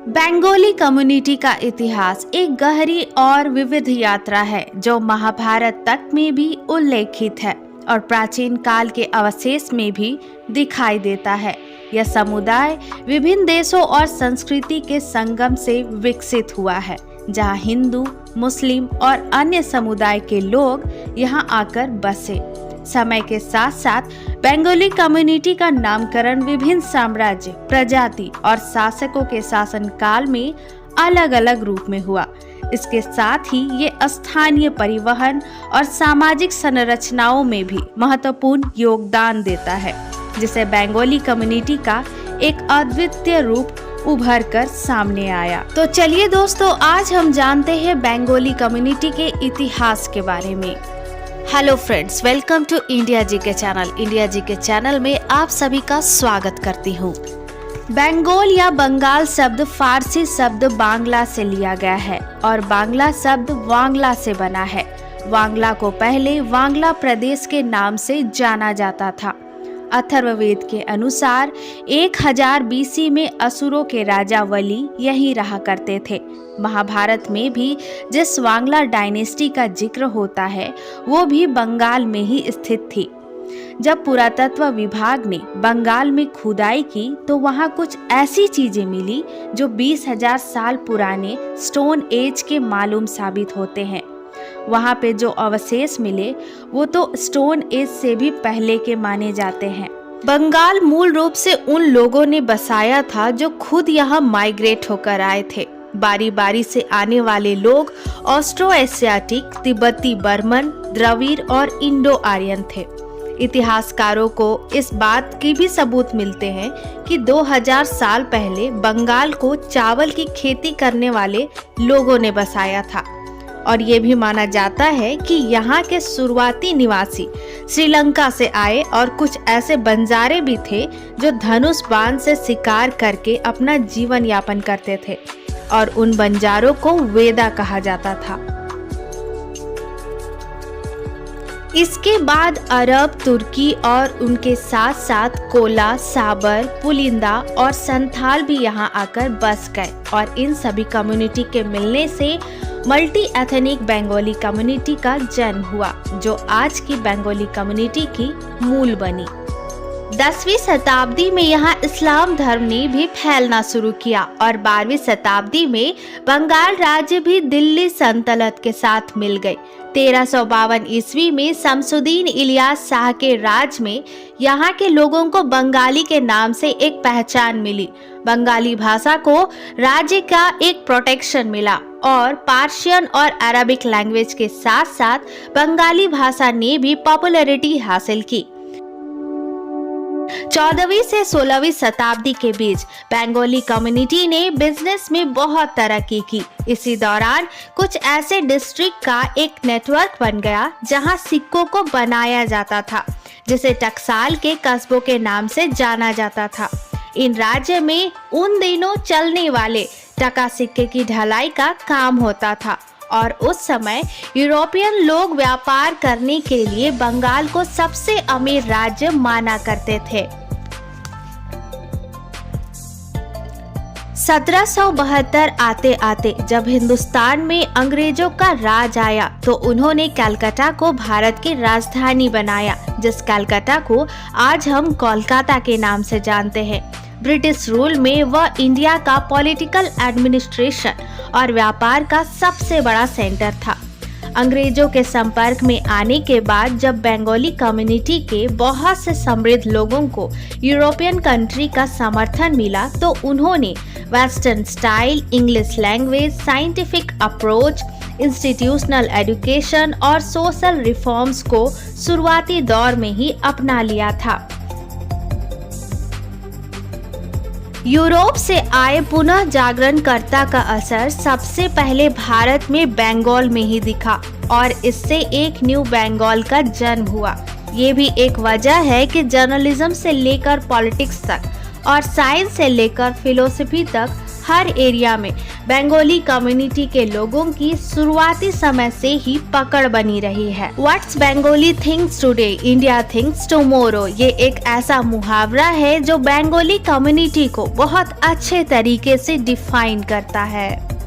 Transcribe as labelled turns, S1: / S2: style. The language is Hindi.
S1: बंगाली कम्युनिटी का इतिहास एक गहरी और विविध यात्रा है जो महाभारत तक में भी उल्लेखित है और प्राचीन काल के अवशेष में भी दिखाई देता है। यह समुदाय विभिन्न देशों और संस्कृति के संगम से विकसित हुआ है, जहां हिंदू, मुस्लिम और अन्य समुदाय के लोग यहां आकर बसे। समय के साथ साथ बंगाली कम्युनिटी का नामकरण विभिन्न साम्राज्य, प्रजाति और शासकों के शासनकाल में अलग अलग रूप में हुआ। इसके साथ ही ये स्थानीय परिवहन और सामाजिक संरचनाओं में भी महत्वपूर्ण योगदान देता है, जिसे बंगाली कम्युनिटी का एक अद्वितीय रूप उभर कर सामने आया। तो चलिए दोस्तों, आज हम जानते हैं बंगाली कम्युनिटी के इतिहास के बारे में। Hello friends, welcome to India ji के चैनल। इंडिया जी के चैनल में आप सभी का स्वागत करती हूँ। बंगाल या बंगाल शब्द फारसी शब्द बांग्ला से लिया गया है और बांग्ला शब्द वांगला से बना है। वांगला को पहले वांगला प्रदेश के नाम से जाना जाता था। अथर्ववेद के अनुसार 1000 BC में असुरों के राजा वली यहीं रहा करते थे। महाभारत में भी जिस वांगला डायनेस्टी का जिक्र होता है वो भी बंगाल में ही स्थित थी। जब पुरातत्व विभाग ने बंगाल में खुदाई की तो वहां कुछ ऐसी चीजें मिली जो 20,000 साल पुराने स्टोन एज के मालूम साबित होते हैं। वहां पे जो अवशेष मिले वो तो स्टोन एज से भी पहले के माने जाते हैं। बंगाल मूल रूप से उन लोगों ने बसाया था जो खुद यहाँ माइग्रेट होकर आए थे। बारी बारी से आने वाले लोग ऑस्ट्रो एशियाटिक, तिब्बती बर्मन, द्रविड़ और इंडो आर्यन थे। इतिहासकारों को इस बात की भी सबूत मिलते हैं कि 2000 साल पहले बंगाल को चावल की खेती करने वाले लोगों ने बसाया था और ये भी माना जाता है कि यहाँ के शुरुआती निवासी श्रीलंका से आए और कुछ ऐसे बंजारे भी थे जो धनुष बाण से शिकार करके अपना जीवन यापन करते थे और उन बंजारों को वेदा कहा जाता था। इसके बाद अरब, तुर्की और उनके साथ साथ कोला, साबर, पुलिंदा और संथाल भी यहाँ आकर बस गए और इन सभी कम्युनिटी के मिलने से मल्टी एथनिक बंगाली कम्युनिटी का जन्म हुआ, जो आज की बंगाली कम्युनिटी की मूल बनी। 10वीं शताब्दी में यहाँ इस्लाम धर्म ने भी फैलना शुरू किया और 12वीं शताब्दी में बंगाल राज्य भी दिल्ली सल्तनत के साथ मिल गई। 1352 ईस्वी में शमसुद्दीन इलियास शाह के राज में यहाँ के लोगों को बंगाली के नाम से एक पहचान मिली। बंगाली भाषा को राज्य का एक प्रोटेक्शन मिला और पार्शियन और अरबिक लैंग्वेज के साथ साथ बंगाली भाषा ने भी पॉपुलैरिटी हासिल की। 14वीं से 16वीं शताब्दी के बीच बंगाली कम्युनिटी ने बिजनेस में बहुत तरक्की की। इसी दौरान कुछ ऐसे डिस्ट्रिक्ट का एक नेटवर्क बन गया जहां सिक्कों को बनाया जाता था, जिसे टकसाल के कस्बों के नाम से जाना जाता था। इन राज्य में उन दिनों चलने वाले टका सिक्के की ढलाई का काम होता था और उस समय यूरोपियन लोग व्यापार करने के लिए बंगाल को सबसे अमीर राज्य माना करते थे। 1772 आते आते जब हिंदुस्तान में अंग्रेजों का राज आया तो उन्होंने कलकत्ता को भारत की राजधानी बनाया, जिस कलकत्ता को आज हम कोलकाता के नाम से जानते हैं। ब्रिटिश रूल में वह इंडिया का पॉलिटिकल एडमिनिस्ट्रेशन और व्यापार का सबसे बड़ा सेंटर था। अंग्रेजों के संपर्क में आने के बाद जब बंगाली कम्युनिटी के बहुत से समृद्ध लोगों को यूरोपियन कंट्री का समर्थन मिला तो उन्होंने western style, English language, scientific approach, institutional education और सोशल रिफॉर्म्स को शुरुआती दौर में ही अपना लिया था। यूरोप से आए पुनः जागरणकर्ता का असर सबसे पहले भारत में बंगाल में ही दिखा और इससे एक न्यू बंगाल का जन्म हुआ। ये भी एक वजह है कि जर्नलिज्म से लेकर पॉलिटिक्स तक और साइंस से लेकर फिलोसफी तक हर एरिया में बंगाली कम्युनिटी के लोगों की शुरुआती समय से ही पकड़ बनी रही है। What's Bengali things today, India things tomorrow, ये एक ऐसा मुहावरा है जो बंगाली कम्युनिटी को बहुत अच्छे तरीके से डिफाइन करता है।